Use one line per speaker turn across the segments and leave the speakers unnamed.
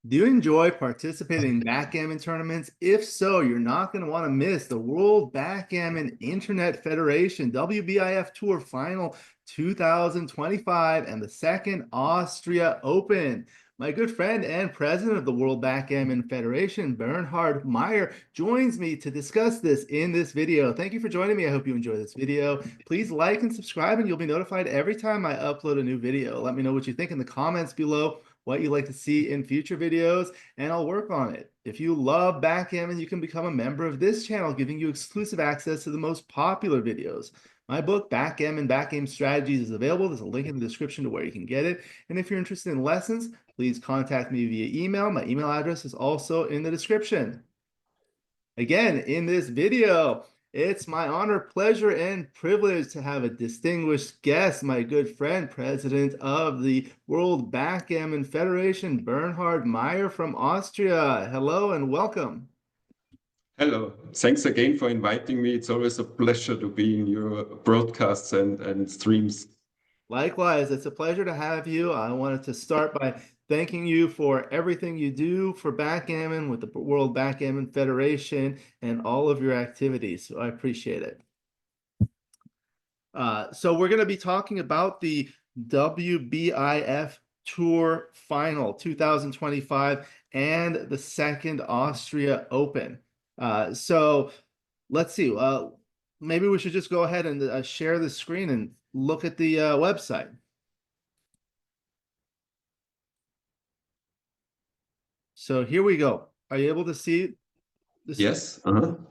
Do you enjoy participating in backgammon tournaments? If so, you're not going to want to miss the World Backgammon Internet Federation WBIF Tour Final 2025 and the second Austria Open. My good friend and president of the World Backgammon Federation, Bernhard Mayr, joins me to discuss this in this video. Thank you for joining me. I hope you enjoy this video. Please like and subscribe, and you'll be notified every time I upload a new video. Let me know what you think in the comments below, what you'd like to see in future videos, and I'll work on it. If you love backgammon, you can become a member of this channel, giving you exclusive access to the most popular videos. My book, Backgammon Backgame Strategies, is available. There's a link in the description to where you can get it. And if you're interested in lessons, please contact me via email. My email address is also in the description. Again, in this video, it's my honor, pleasure, and privilege to have a distinguished guest, my good friend, president of the World Backgammon Federation, Bernhard Mayr from Austria. Hello and welcome.
Hello. Thanks again for inviting me. It's always a pleasure to be in your broadcasts and streams.
Likewise, it's a pleasure to have you. I wanted to start by thanking you for everything you do for backgammon with the World Backgammon Federation and all of your activities. So I appreciate it. So we're going to be talking about the WBIF Tour Final 2025 and the second Austria Open. So let's see. Maybe we should just go ahead and share the screen and look at the website. So here we go. Are you able to see this?
Yes.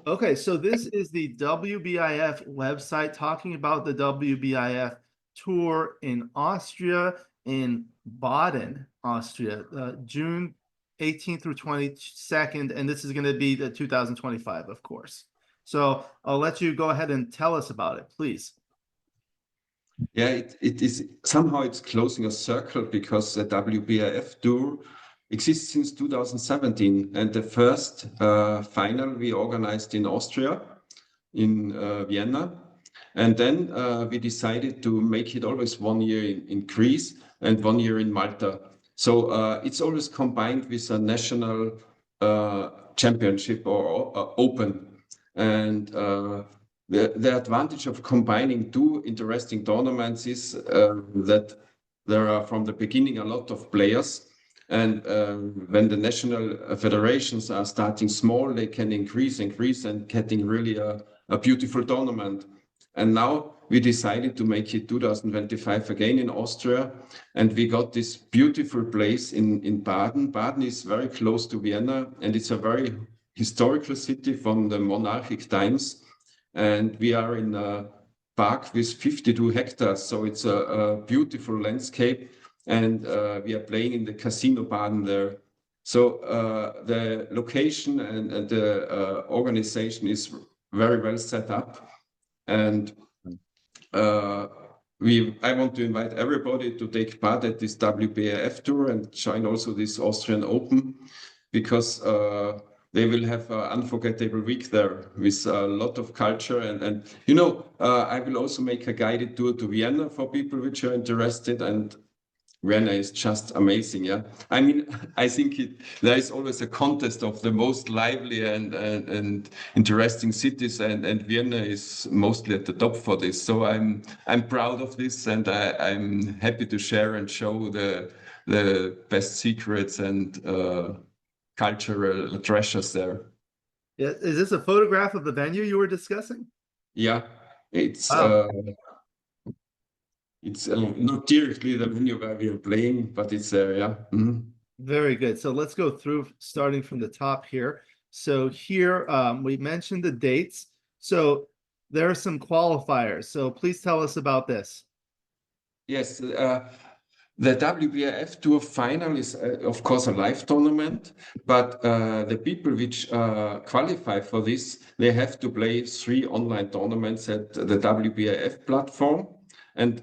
Okay, so this is the WBIF website talking about the WBIF tour in Austria, in Baden, Austria, June 18th through 22nd, and this is going to be the 2025, of course. So I'll let you go ahead and tell us about it, please.
Yeah, it is somehow it's closing a circle because the WBIF tour exists since 2017, and the first final we organized in Austria, in Vienna, and then we decided to make it always 1 year in Greece and 1 year in Malta. So it's always combined with a national championship or open, and the advantage of combining two interesting tournaments is that there are from the beginning a lot of players. And when the national federations are starting small, they can increase and getting really a beautiful tournament. And now we decided to make it 2025 again in Austria. And we got this beautiful place in Baden. Baden is very close to Vienna, and it's a very historical city from the monarchic times. And we are in a park with 52 hectares. So it's a beautiful landscape. And we are playing in the Casino Baden there. So the location and the organization is very well set up. And I want to invite everybody to take part at this WBIF tour and join also this Austrian Open, because they will have an unforgettable week there with a lot of culture. And you know, I will also make a guided tour to Vienna for people which are interested. And Vienna is just amazing, yeah. I mean, I think there is always a contest of the most lively and interesting cities, and Vienna is mostly at the top for this. So I'm proud of this, and I'm happy to share and show the best secrets and cultural treasures there.
Yeah, is this a photograph of the venue you were discussing?
Yeah, it's.
Wow.
It's not directly the venue where we are playing, but it's there, yeah.
Very good. So let's go through starting from the top here. So here we mentioned the dates. So there are some qualifiers. So please tell us about this.
Yes, the WBIF Tour Final is, of course, a live tournament, but the people which qualify for this, they have to play 3 online tournaments at the WBIF platform. And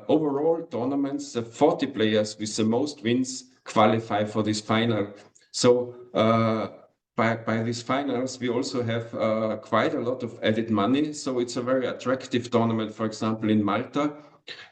overall tournaments, the 40 players with the most wins qualify for this final. So by these finals, we also have quite a lot of added money. So it's a very attractive tournament. For example, in Malta,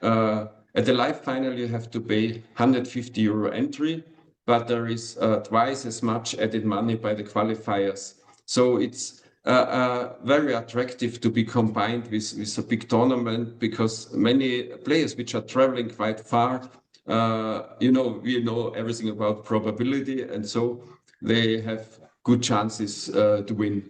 at the live final, you have to pay €150 entry. but there is twice as much added money by the qualifiers. So it's very attractive to be combined with a big tournament, because many players which are traveling quite far, we know everything about probability, and so they have good chances to win.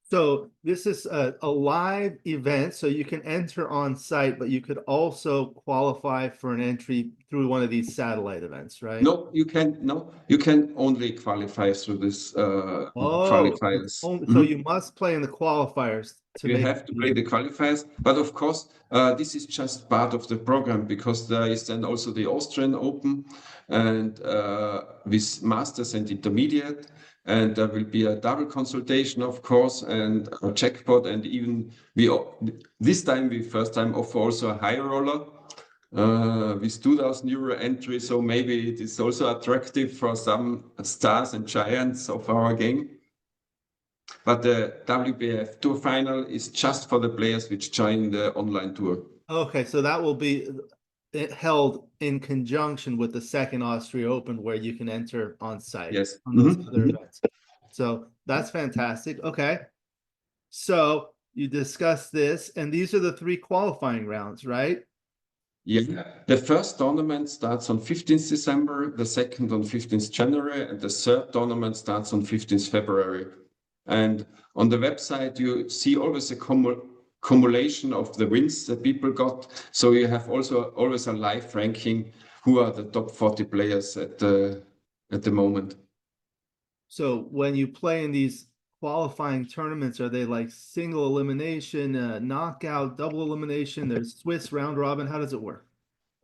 So this is a live event, so you can enter on site, but you could also qualify for an entry through one of these satellite events, right?
No, you can only qualify through this
Oh,
qualifiers.
so you must play in the qualifiers to
You
make
have to
the
play the
event.
qualifiers, but of course, this is just part of the program, because there is then also the Austrian Open, and with Masters and Intermediate, and there will be a double consultation, of course, and a jackpot, and even this time we first time offer also a high roller with 2,000 euro entry, so maybe it is also attractive for some stars and giants of our game. But the WBIF Tour Final is just for the players which join the online tour.
Okay, so that will be held in conjunction with the second Austria Open, where you can enter on site
Yes.
on those other events. So that's fantastic. Okay. So you discussed this, and these are the three qualifying rounds, right?
Yeah. The first tournament starts on 15th December, the second on 15th January, and the third tournament starts on 15th February. And on the website, you see always a cumulation of the wins that people got. So you have also always a live ranking, who are the top 40 players at the moment.
So when you play in these qualifying tournaments, are they like single elimination, knockout, double elimination? There's Swiss round robin. How does it work?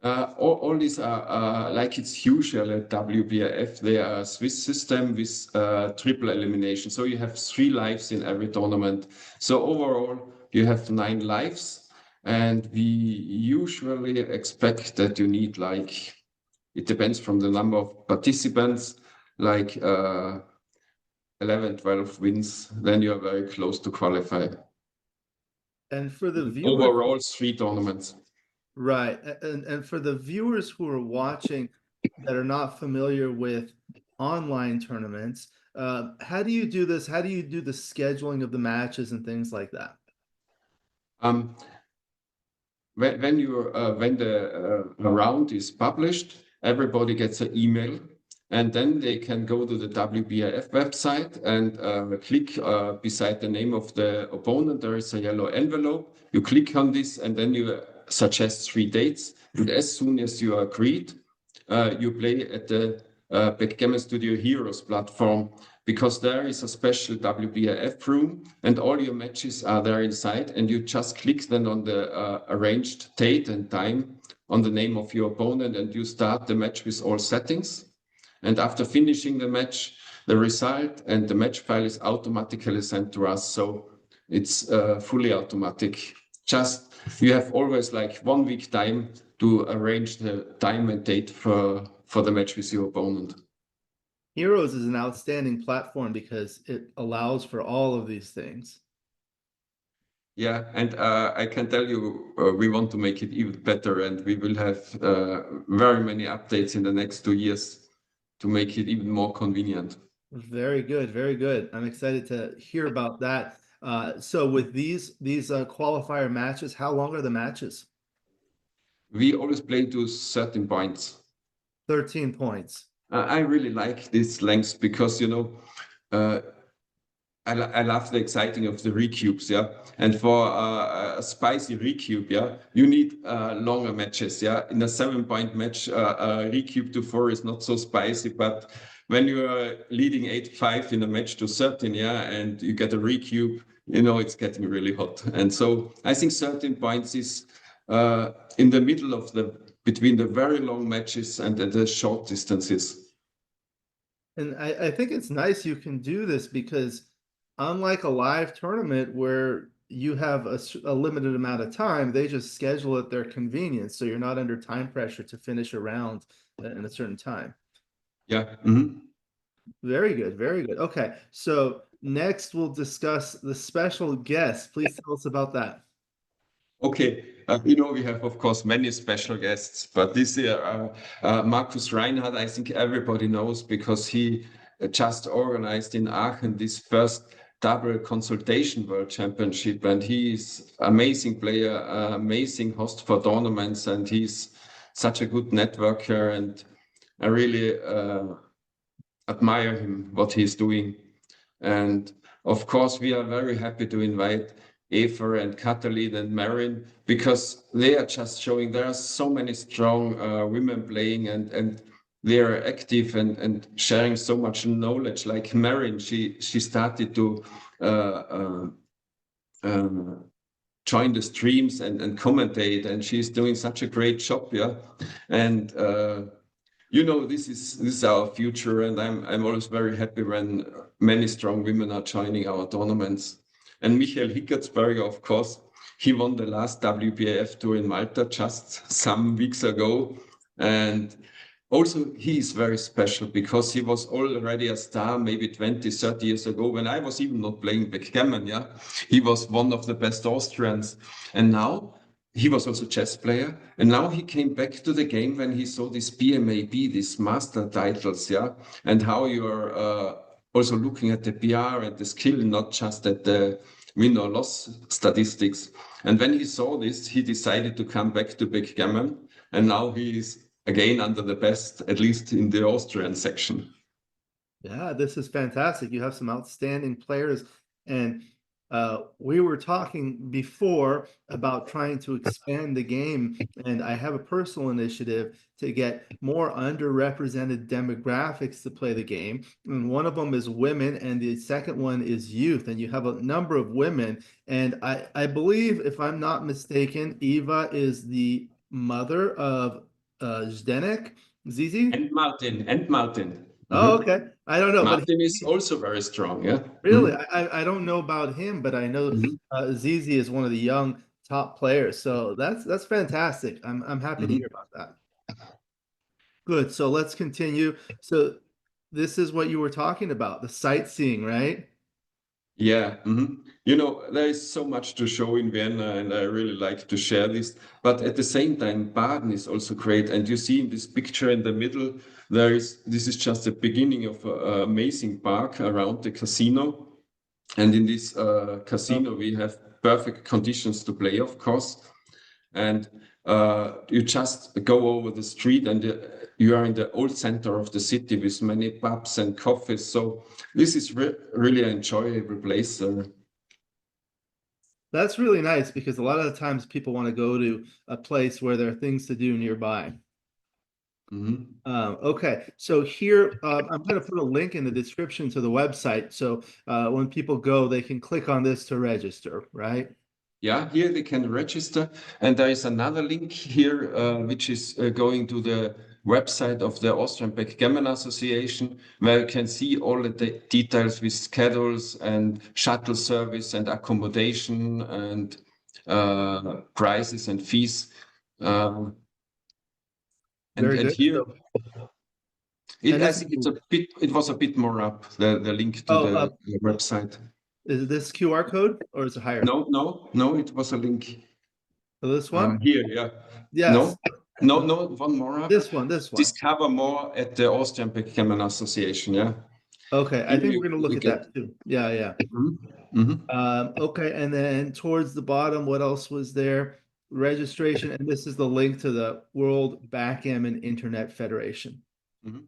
All these are like it's usual at WBIF. They are a Swiss system with triple elimination. So you have 3 lives in every tournament. So overall, you have 9 lives. And we usually expect that you need, like, it depends from the number of participants, like 11, 12 wins. Then you are very close to qualify.
And for the viewers,
Overall, 3 tournaments.
right. And for the viewers who are watching that are not familiar with online tournaments, how do you do this? How do you do the scheduling of the matches and things like that?
Um, when the round is published, everybody gets an email, and then they can go to the WBIF website and click beside the name of the opponent. There is a yellow envelope. You click on this, and then you suggest 3 dates. And as soon as you are agreed, you play at the Backgammon Studio Heroes platform, because there is a special WBIF room and all your matches are there inside, and you just click then on the arranged date and time on the name of your opponent, and you start the match with all settings. And after finishing the match, the result and the match file is automatically sent to us. So it's fully automatic. Just you have always like 1 week time to arrange the time and date for the match with your opponent.
Heroes is an outstanding platform because it allows for all of these things.
Yeah, and I can tell you, we want to make it even better, and we will have very many updates in the next 2 years to make it even more convenient.
Very good, very good. I'm excited to hear about that. So with these qualifier matches, how long are the matches?
We always play to certain points.
13 points.
I really like this length because, uh, I love the exciting of the recubes, yeah. And for a spicy recube, yeah, you need longer matches, yeah. In a 7-point match, a recube to 4 is not so spicy, but when you are leading 8-5 in a match to 13, yeah, and you get a recube, it's getting really hot. And so I think 13 points is in the middle of between the very long matches and the short distances.
And I think it's nice you can do this because unlike a live tournament where you have a limited amount of time, they just schedule at their convenience. So you're not under time pressure to finish a round in a certain time.
Yeah. Mm-hmm.
Very good, very good. Okay, so next we'll discuss the special guest. Please tell us about that.
Okay, we have, of course, many special guests, but this year, Markus Reinhardt, I think everybody knows because he just organized in Aachen this first double consultation world championship, and he is amazing player, amazing host for tournaments, and he's such a good networker, and I really admire him, what he's doing. And of course, we are very happy to invite Eva and Katalin and Marin because they are just showing there are so many strong women playing and they are active and sharing so much knowledge. Like Marin, she started to join the streams and commentate, and she's doing such a great job, yeah. And this is our future, and I'm always very happy when many strong women are joining our tournaments. And Michael Hickertsberger, of course, he won the last WBIF tour in Malta just some weeks ago, and also he is very special because he was already a star maybe 20, 30 years ago when I was even not playing backgammon. Yeah, he was one of the best Austrians, and now he was also chess player, and now he came back to the game when he saw this BMAB, these master titles, yeah, and how you are also looking at the PR and the skill, not just at the win or loss statistics. And when he saw this, he decided to come back to backgammon, and now he is again under the best, at least in the Austrian section.
Yeah, this is fantastic. You have some outstanding players, and we were talking before about trying to expand the game, and I have a personal initiative to get more underrepresented demographics to play the game. And one of them is women, and the second one is youth. And you have a number of women, and I believe, if I'm not mistaken, Eva is the mother of Zdenek, Zizi?
And Martin.
Oh, okay. I don't know, but
Martin is also very strong, yeah.
really, I don't know about him, but I know
Mhm.
Zizi is one of the young top players. So that's fantastic. I'm happy to
Mhm.
hear about that. Good. So let's continue. So this is what you were talking about, the sightseeing, right?
Yeah, there is so much to show in Vienna, and I really like to share this. But at the same time, Baden is also great. And you see in this picture in the middle, this is just the beginning of an amazing park around the casino. And in this casino, we have perfect conditions to play, of course. And you just go over the street and you are in the old center of the city with many pubs and coffees. So this is really an enjoyable place.
That's really nice because a lot of the times people want to go to a place where there are things to do nearby.
Mhm.
Okay, so here I'm going to put a link in the description to the website. So when people go, they can click on this to register, right?
Yeah, here they can register. And there is another link here, which is going to the website of the Austrian Backgammon Association, where you can see all the details with schedules and shuttle service and accommodation and prices and fees. And
Very
and
good.
here,
So, and
I
this
think it was a bit more up, the link to
oh,
the website.
is this QR code or is it higher?
No, it was a link.
So this one?
Here, yeah.
Yes.
No, one more up.
This one.
Discover more at the Austrian Backgammon Association, yeah.
Okay, I
Here
think we're going to look
you
at
get.
that too. Yeah.
Mhm, mhm,
Okay, and then towards the bottom, what else was there? Registration, and this is the link to the World Backgammon Internet Federation.
mhm.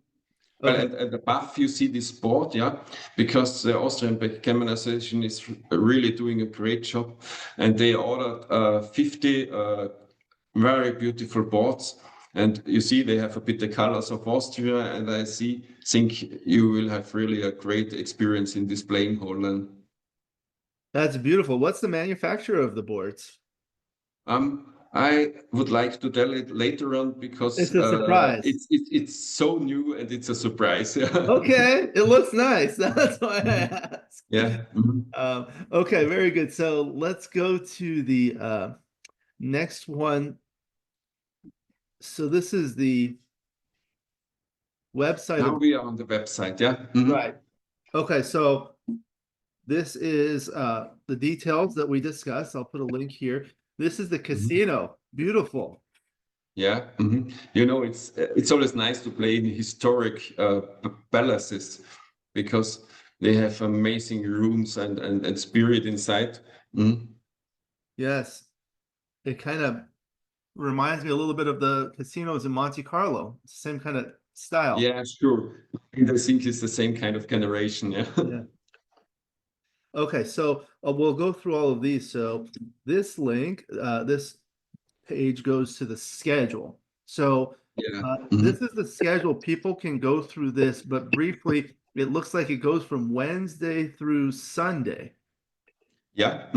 Well,
Okay,
at above you see this board, yeah, because the Austrian Backgammon Association is really doing a great job, and they ordered 50 very beautiful boards. And you see, they have a bit the colors of Austria, and think you will have really a great experience in this playing hall. And
that's beautiful. What's the manufacturer of the boards?
I would like to tell it later on because
It's a surprise.
it's so new and it's a surprise.
Okay, it looks nice. That's why I asked.
Yeah.
Okay, very good. So let's go to the next one. So this is the website
Now
of,
we are on the website. Yeah. Mhm.
right. Okay, so this is the details that we discussed. I'll put a link here. This is the
Mhm.
casino. Beautiful.
Yeah, you know, it's always nice to play in historic palaces because they have amazing rooms and spirit inside. Mhm.
Yes. It kind of reminds me a little bit of the casinos in Monte Carlo. Same kind of style.
Yeah, sure. And I think it's the same kind of generation. Yeah.
Yeah. Okay, so we'll go through all of these. So this link, this page goes to the schedule. So
Yeah.
this
Mhm.
is the schedule. People can go through this, but briefly, it looks like it goes from Wednesday through Sunday.
Yeah.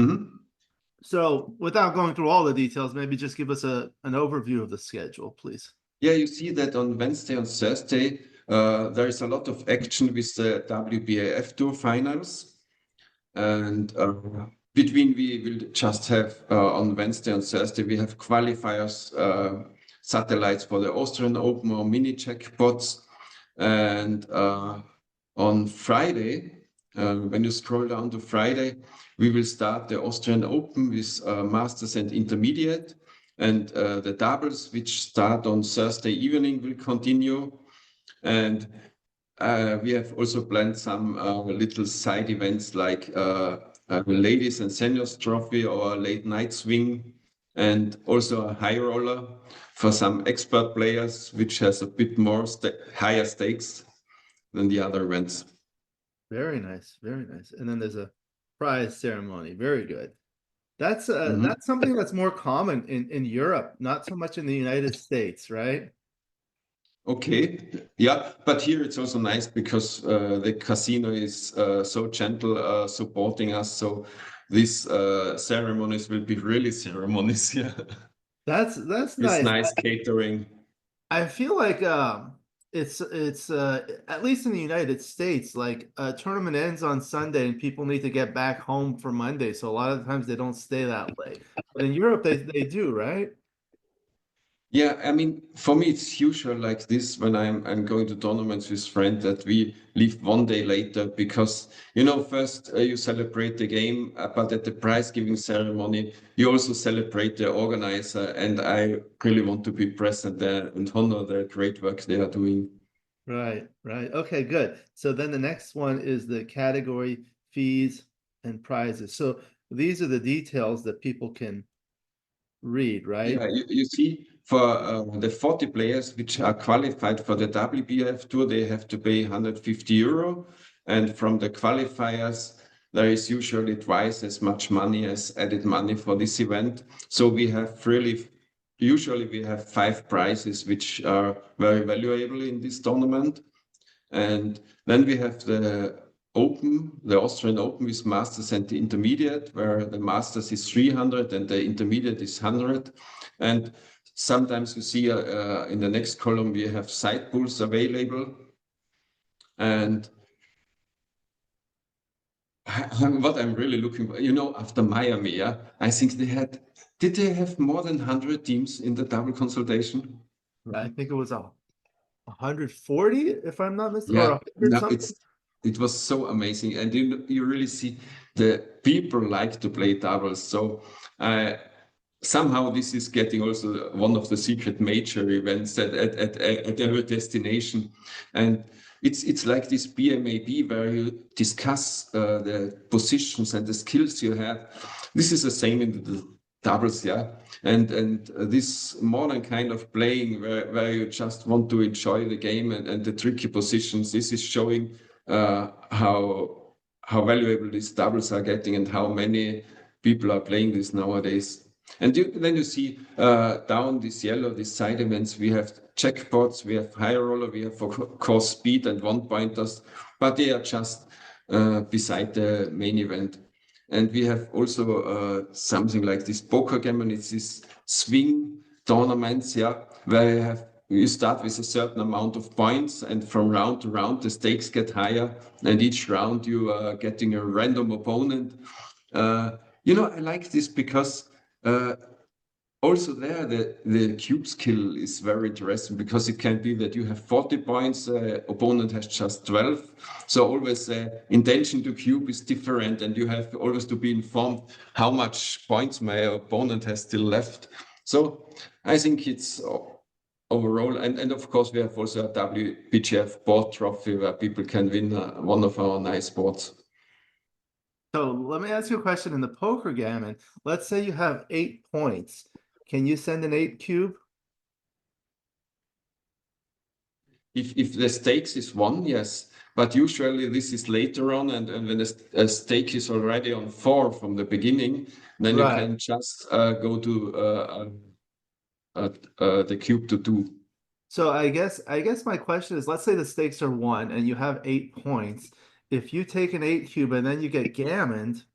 So without going through all the details, maybe just give us an overview of the schedule, please.
Yeah, you see that on Wednesday and Thursday, there is a lot of action with the WBIF Tour finals. And between we will just have on Wednesday and Thursday, we have qualifiers, satellites for the Austrian Open or mini jackpots. And on Friday, when you scroll down to Friday, we will start the Austrian Open with Masters and Intermediate. And the doubles, which start on Thursday evening, will continue. And we have also planned some little side events like ladies and seniors trophy or a late night swing, and also a high roller for some expert players, which has a bit more higher stakes than the other events.
Very nice, very nice. And then there's a prize ceremony. Very good.
Mhm.
That's something that's more common in Europe, not so much in the United States, right?
Okay, yeah, but here it's also nice because the casino is so gentle supporting us. So these ceremonies will be really ceremonies, yeah,
That's
with
nice.
nice catering.
I feel like it's at least in the United States, like a tournament ends on Sunday and people need to get back home for Monday. So a lot of times they don't stay that late. But in Europe they do, right?
Yeah, I mean, for me, it's usual like this when I'm going to tournaments with friends that we leave one day later because you know first you celebrate the game, but at the prize giving ceremony you also celebrate the organizer, and I really want to be present there and honor the great work they are doing.
Right, right. Okay, good. So then the next one is the category fees and prizes. So these are the details that people can read, right?
Yeah, you see, for the 40 players which are qualified for the WBIF Tour, they have to pay 150 euro. And from the qualifiers, there is usually twice as much money as added money for this event. So we have really, usually we have 5 prizes which are very valuable in this tournament. And then we have the Open, the Austrian Open with Masters and the Intermediate, where the Masters is 300 and the Intermediate is 100. And sometimes you see in the next column, we have side pools available. And what I'm really looking for, you know, after Miami, yeah, I think did they have more than 100 teams in the double consultation?
I think it was 140, if I'm not mistaken, or
Yeah,
100
no,
something.
it was so amazing, and you really see the people like to play doubles. So somehow this is getting also one of the secret major events at every destination, and it's like this BMAB where you discuss the positions and the skills you have. This is the same in the doubles, yeah, and this modern kind of playing where you just want to enjoy the game and the tricky positions. This is showing how valuable these doubles are getting and how many people are playing this nowadays. And then you see down this yellow, these side events, we have jackpots, we have high roller, we have of course speed and one pointers, but they are just beside the main event. And we have also something like this Backgammon. It's this swing tournaments, yeah, where you start with a certain amount of points, and from round to round the stakes get higher, and each round you are getting a random opponent. You know, I like this because uh, also there, the cube skill is very interesting because it can be that you have 40 points, opponent has just 12. So always intention to cube is different, and you have always to be informed how much points my opponent has still left. So I think it's overall, and of course we have also a WBGF board trophy where people can win one of our nice boards.
So let me ask you a question. In the poker gammon, let's say you have 8 points. Can you send an 8 cube?
If the stakes is 1, yes, but usually this is later on, and when a stake is already on 4 from the beginning, then you
Right.
can just go to the cube to 2.
So I guess my question is, let's say the stakes are 1 and you have 8 points. If you take an 8 cube and then you get gammoned,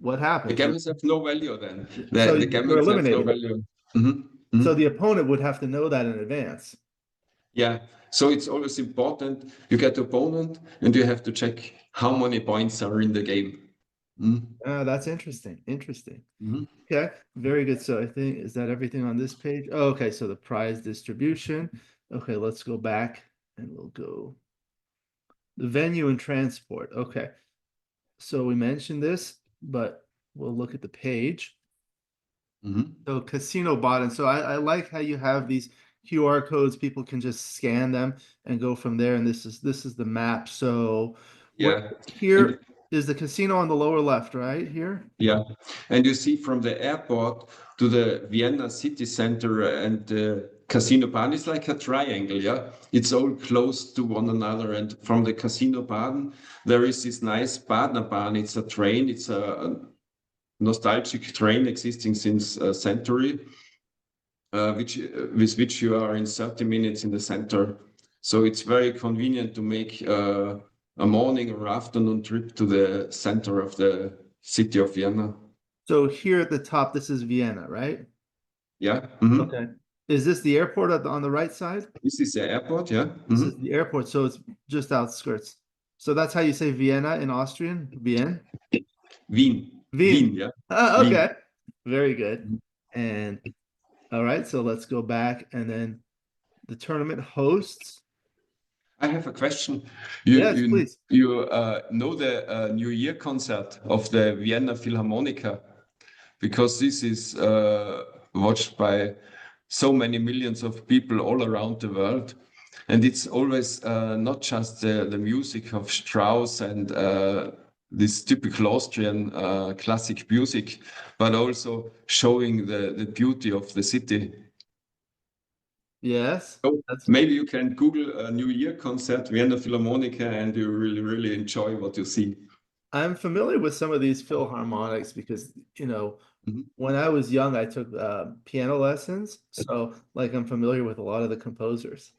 what
The
happens?
gammons have no value then.
So
The
you're
gammons have no
eliminated.
value. Mhm,
So
mhm.
the opponent would have to know that in advance.
Yeah, so it's always important. You get the opponent, and you have to check how many points are in the game. Mhm,
That's interesting. Interesting.
mhm.
Okay, very good. So I think, is that everything on this page? Oh, okay, so the prize distribution. Okay, let's go back and we'll go the venue and transport. Okay, so we mentioned this, but we'll look at the page.
Mhm.
So casino bottom. So I like how you have these QR codes. People can just scan them and go from there. And this is the map. So what
Yeah, and
here is the casino on the lower left, right here?
yeah, and you see from the airport to the Vienna city center and the Casino Baden is like a triangle, yeah? It's all close to one another. And from the Casino Baden, there is this nice Badener Bahn. It's a train, it's a nostalgic train existing since a century, with which you are in 30 minutes in the center. So it's very convenient to make a morning or afternoon trip to the center of the city of Vienna.
So here at the top, this is Vienna, right?
Yeah. Mhm.
Okay. Is this the airport on the right side?
This is the airport. Yeah.
This is
Mhm.
the airport, so it's just outskirts. So that's how you say Vienna in Austrian? Vienne?
Wien. Wien.
Wien.
Yeah.
Okay.
Wien.
Very good.
Mhm.
And all right, so let's go back and then the tournament hosts.
I have a question. You
Yes,
you
please.
you know the New Year concert of the Vienna Philharmonica, because this is watched by so many millions of people all around the world. And it's always not just the music of Strauss and this typical Austrian classic music, but also showing the beauty of the city.
Yes.
So
That's
maybe you can Google a New Year concert, Vienna Philharmonica, and you really, really enjoy what you see.
I'm familiar with some of these philharmonics because,
Mhm.
when I was young, I took piano lessons. So like I'm familiar with a lot of the composers.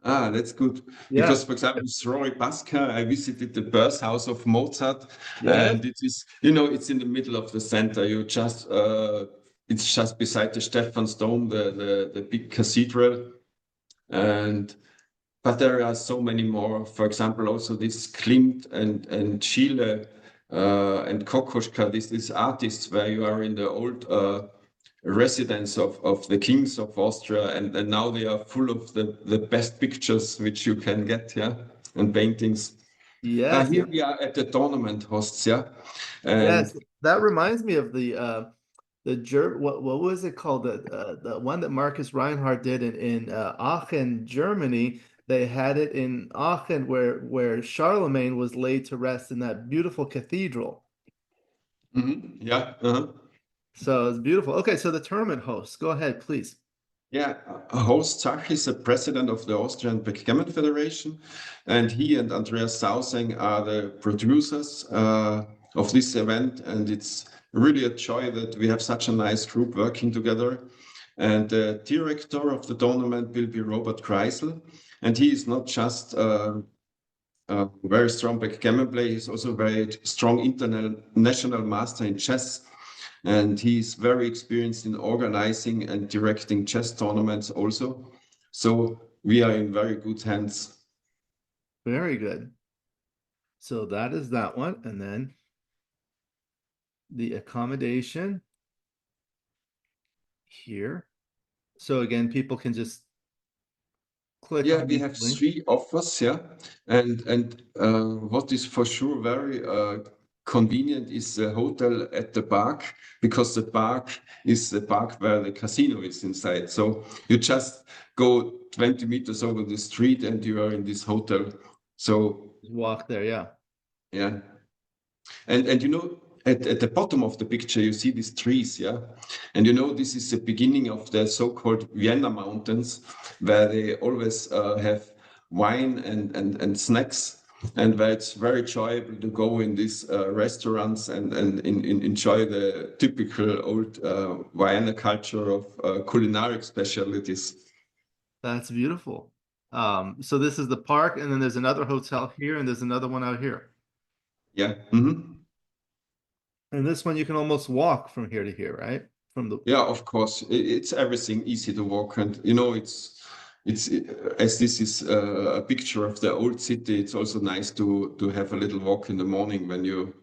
Ah, that's good.
Yeah.
Because, for example, Rory Pasca, I visited the birth house of Mozart,
Yes.
and it is, it's in the middle of the center. It's just beside the Stephansdom, the big cathedral. And but there are so many more. For example, also this Klimt and Schiele and Kokoschka, these artists where you are in the old residence of the kings of Austria, and now they are full of the best pictures which you can get, yeah, and paintings.
Yes.
Here we are at the tournament hosts, yeah, and
Yes. That reminds me of what was it called? The one that Marcus Reinhardt did in Aachen, Germany. They had it in Aachen where Charlemagne was laid to rest in that beautiful cathedral.
mhm, yeah, uh-huh.
So it's beautiful. Okay, so the tournament hosts, go ahead, please.
Yeah, Horst Zach is the president of the Austrian Backgammon Federation, and he and Andreas Sauseng are the producers of this event. And it's really a joy that we have such a nice group working together. And the director of the tournament will be Robert Kreisel, and he is not just a very strong backgammon player, he's also a very strong international master in chess. And he's very experienced in organizing and directing chess tournaments also. So we are in very good hands.
Very good. So that is that one. And then the accommodation here. So again, people can just click
Yeah,
on
we
these
have
links.
3 offers, yeah. And what is for sure very convenient is the hotel at the park, because the park is the park where the casino is inside. So you just go 20 meters over the street and you are in this hotel. So
Just walk there, yeah.
yeah. And you know, at the bottom of the picture, you see these trees, yeah? And you know, this is the beginning of the so-called Vienna Mountains, where they always have wine and snacks, and where it's very enjoyable to go in these restaurants and enjoy the typical old Vienna culture of culinary specialties.
That's beautiful. So this is the park, and then there's another hotel here, and there's another one out here.
Yeah. Hmm.
And this one you can almost walk from here to here, right? From the
Yeah, of course. It's everything easy to walk, and you know, it's as this is a picture of the old city. It's also nice to have a little walk in the morning when you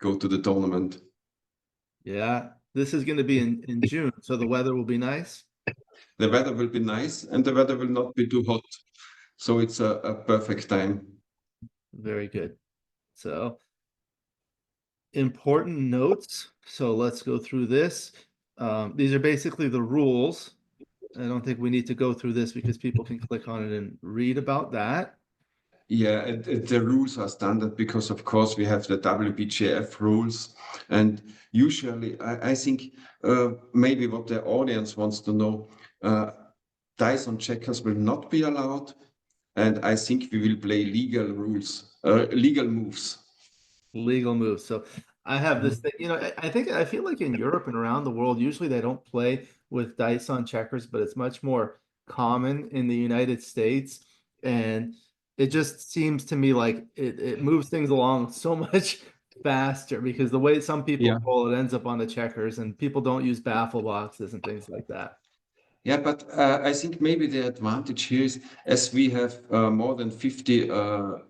go to the tournament.
yeah. This is going to be in June, so the weather will be nice.
The weather will be nice, and the weather will not be too hot, so it's a perfect time.
Very good. So important notes. So let's go through this. These are basically the rules. I don't think we need to go through this because people can click on it and read about that.
Yeah, and the rules are standard because, of course, we have the WBGF rules. And usually, I think maybe what the audience wants to know, dice on checkers will not be allowed. And I think we will play legal rules, legal moves.
Legal moves. So I have this thing, I feel like in Europe and around the world, usually they don't play with dice on checkers, but it's much more common in the United States. And it just seems to me like it moves things along so much faster because the way some people
Yeah.
roll, it ends up on the checkers and people don't use baffle boxes and things like that.
Yeah, but I think maybe the advantage here is as we have more than 50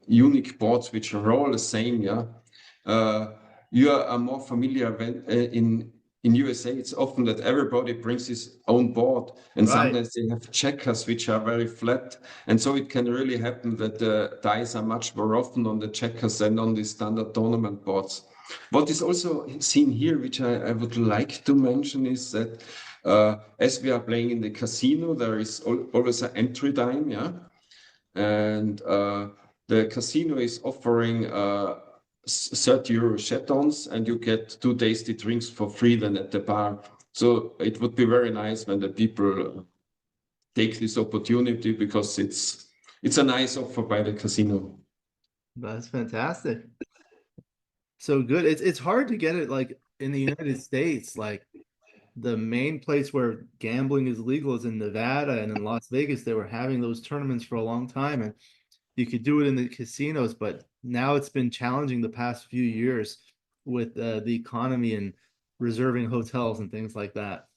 unique boards which are all the same, yeah. You are more familiar when in USA, it's often that everybody brings his own board, and
Right.
sometimes they have checkers which are very flat, and so it can really happen that the dice are much more often on the checkers than on the standard tournament boards. What is also seen here, which I would like to mention, is that as we are playing in the casino, there is always an entry time, yeah, and the casino is offering 30 euro jetons, and you get 2 tasty drinks for free then at the bar. So it would be very nice when the people take this opportunity because it's a nice offer by the casino.
That's fantastic. So good. It's hard to get it like in the United States, like the main place where gambling is legal is in Nevada and in Las Vegas. They were having those tournaments for a long time, and you could do it in the casinos, but now it's been challenging the past few years with the economy and reserving hotels and things like that.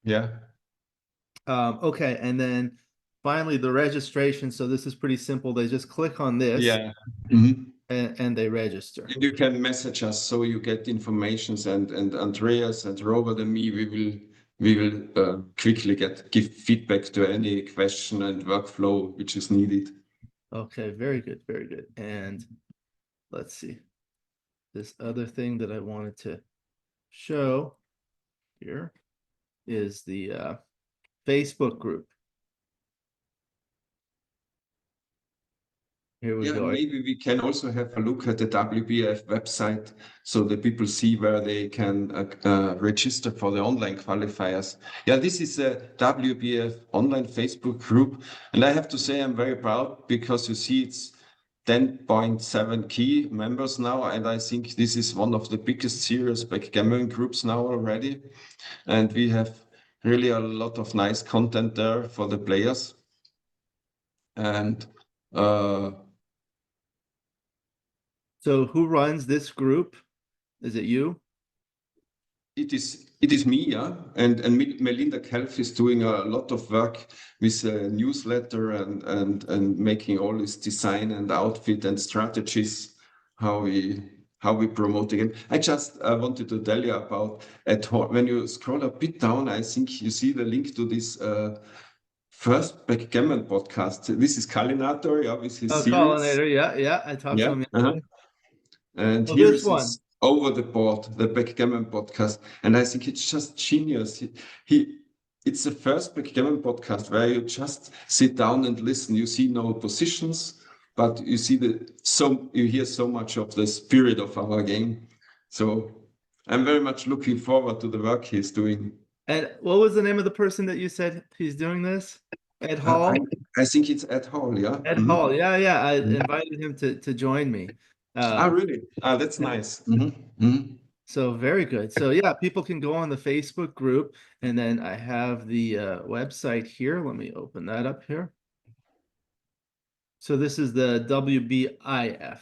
Yeah.
Okay, and then finally the registration. So this is pretty simple. They just click on this
Yeah. Mhm.
and they register.
And you can message us so you get informations, and Andreas and Robert and me, we will quickly give feedback to any question and workflow which is needed.
Okay, very good, very good. And let's see. This other thing that I wanted to show here is the Facebook group. Here we
Yeah, and
go.
maybe we can also have a look at the WBIF website so that people see where they can register for the online qualifiers. Yeah, this is a WBIF online Facebook group. And I have to say I'm very proud because you see it's 10.7 key members now. And I think this is one of the biggest serious backgammon groups now already. And we have really a lot of nice content there for the players. And
So who runs this group? Is it you?
it is me, yeah, and Melinda Kelf is doing a lot of work with a newsletter and making all this design and outfit and strategies how we how we promote the game. I just wanted to tell you about at home. When you scroll a bit down, I think you see the link to this first Backgammon podcast. This is Kalinator, obviously
Oh,
series.
Collinator. Yeah, yeah. I talked to
Yeah.
him yesterday.
And
Oh,
here
this
is
one.
his Over the Board, the Backgammon podcast. And I think it's just genius. It's the first Backgammon podcast where you just sit down and listen. You see no positions, but you see you hear so much of the spirit of our game. So I'm very much looking forward to the work he's doing.
And what was the name of the person that you said he's doing this? Ed
I,
Hall?
I think it's at Hall, yeah.
Ed
Mhm.
Hall. Yeah, yeah. I
Mhm.
invited him to join me.
Ah, really? Ah, that's
Yeah.
nice.
So very good. So yeah, people can go on the Facebook group, and then I have the website here. Let me open that up here. So this is the WBIF.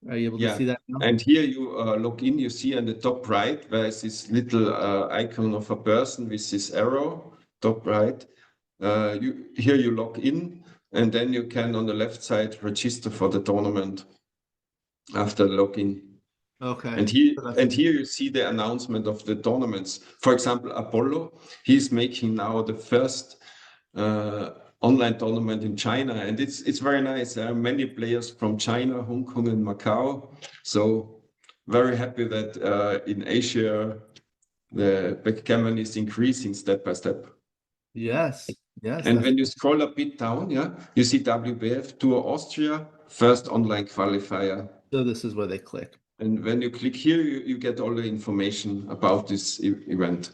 Are you able to
Yeah,
see that now?
and here you log in, you see on the top right, where is this little icon of a person with this arrow, top right. Here you log in, and then you can on the left side register for the tournament after login.
Okay.
And here,
So that's
and here you see the announcement of the tournaments. For example, Apollo, he's making now the first online tournament in China, and it's very nice. There are many players from China, Hong Kong, and Macau. So very happy that in Asia the backgammon is increasing step by step.
yes, yes,
And
that's
when you scroll a bit down, yeah, you see WBF Tour Austria, first online qualifier.
so this is where they click.
And when you click here, you get all the information about this event.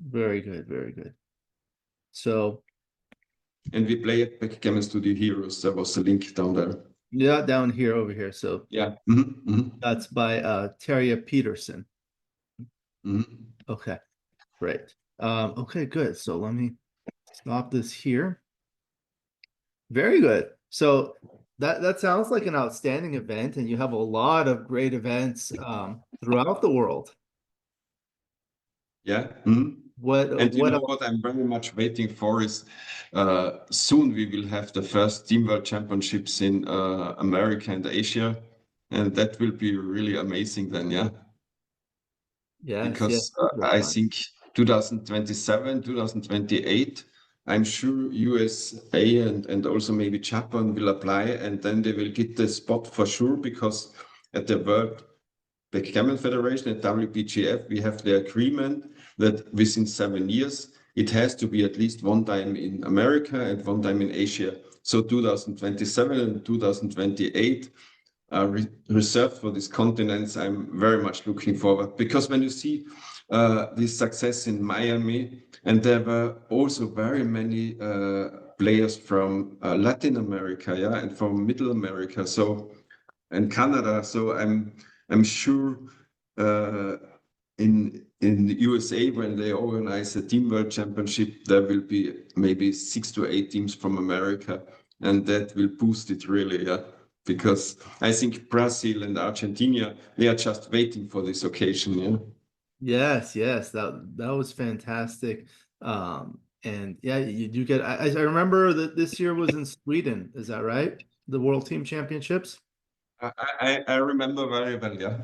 Very good, very good. So
And we play at Backgammon Studio Heroes. There was a link down there.
yeah, down here over here. So
Yeah.
that's by Terria Peterson.
Mhm.
Okay, great. Okay, good. So let me stop this here. Very good. So that sounds like an outstanding event, and you have a lot of great events throughout the world.
Yeah. And you
What
know what I'm very much waiting for is soon we will have the first Team World Championships in America and Asia. And that will be really amazing then, yeah.
yes, yes,
Because
super
I
fun.
think 2027, 2028, I'm sure USA and also maybe Japan will apply, and then they will get the spot for sure because at the World Backgammon Federation at WBGF, we have the agreement that within 7 years, it has to be at least one time in America and one time in Asia. So 2027 and 2028 are reserved for these continents. I'm very much looking forward because when you see this success in Miami, and there were also very many players from Latin America, yeah, and from Middle America, so and Canada. So I'm sure in the USA when they organize a Team World Championship, there will be maybe 6 to 8 teams from America, and that will boost it really, yeah. Because I think Brazil and Argentina, they are just waiting for this occasion, yeah.
Yes, yes, that was fantastic. And yeah, you do get. I remember that this year was in Sweden. Is that right? The World Team Championships.
I remember very well, yeah,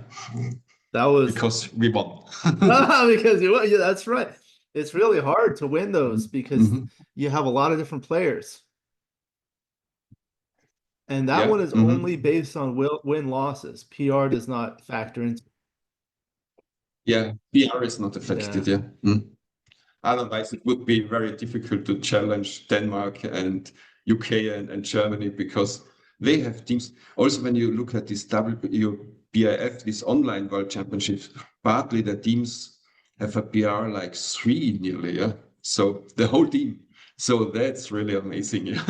That was
because we won.
because yeah, that's right. It's really hard to win those because
Mhm.
you have a lot of different players, and that
Yeah.
one is only based on win losses. PR does not factor into.
Yeah, PR is not
Yeah.
affected, yeah. Otherwise, it would be very difficult to challenge Denmark and UK and Germany because they have teams. Also, when you look at this WBIF, this online world championships, partly the teams have a PR like 3 nearly, yeah. So the whole team. So that's really amazing, yeah.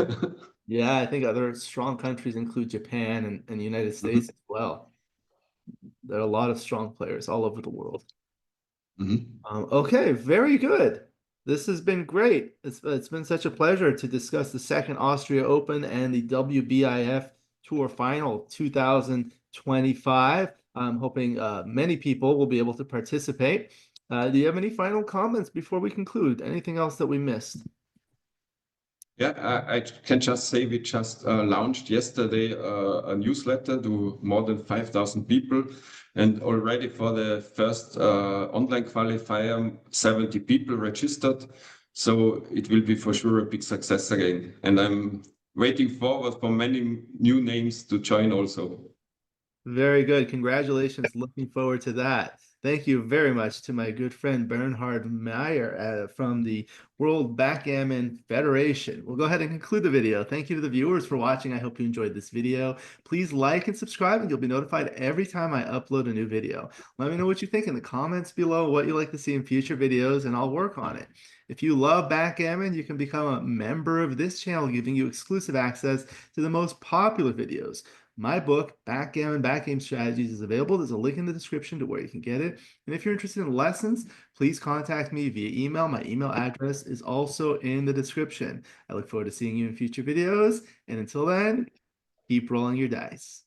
Yeah, I think other strong countries include Japan and the United
Mhm,
States as well. There are a lot of strong players all over the world.
mhm.
Okay, very good. This has been great. It's been such a pleasure to discuss the second Austria Open and the WBIF Tour Final 2025. I'm hoping many people will be able to participate. Do you have any final comments before we conclude? Anything else that we missed?
Yeah, I can just say we just launched yesterday a newsletter to more than 5,000 people. And already for the first online qualifier, 70 people registered. So it will be for sure a big success again. And I'm waiting forward for many new names to join also.
Very good. Congratulations. Looking forward to that. Thank you very much to my good friend Bernhard Mayr from the World Backgammon Federation. We'll go ahead and conclude the video. Thank you to the viewers for watching. I hope you enjoyed this video. Please like and subscribe, and you'll be notified every time I upload a new video. Let me know what you think in the comments below, what you'd like to see in future videos, and I'll work on it. If you love backgammon, you can become a member of this channel, giving you exclusive access to the most popular videos. My book, Backgammon Backgame Strategies, is available. There's a link in the description to where you can get it. And if you're interested in lessons, please contact me via email. My email address is also in the description. I look forward to seeing you in future videos. And until then, keep rolling your dice.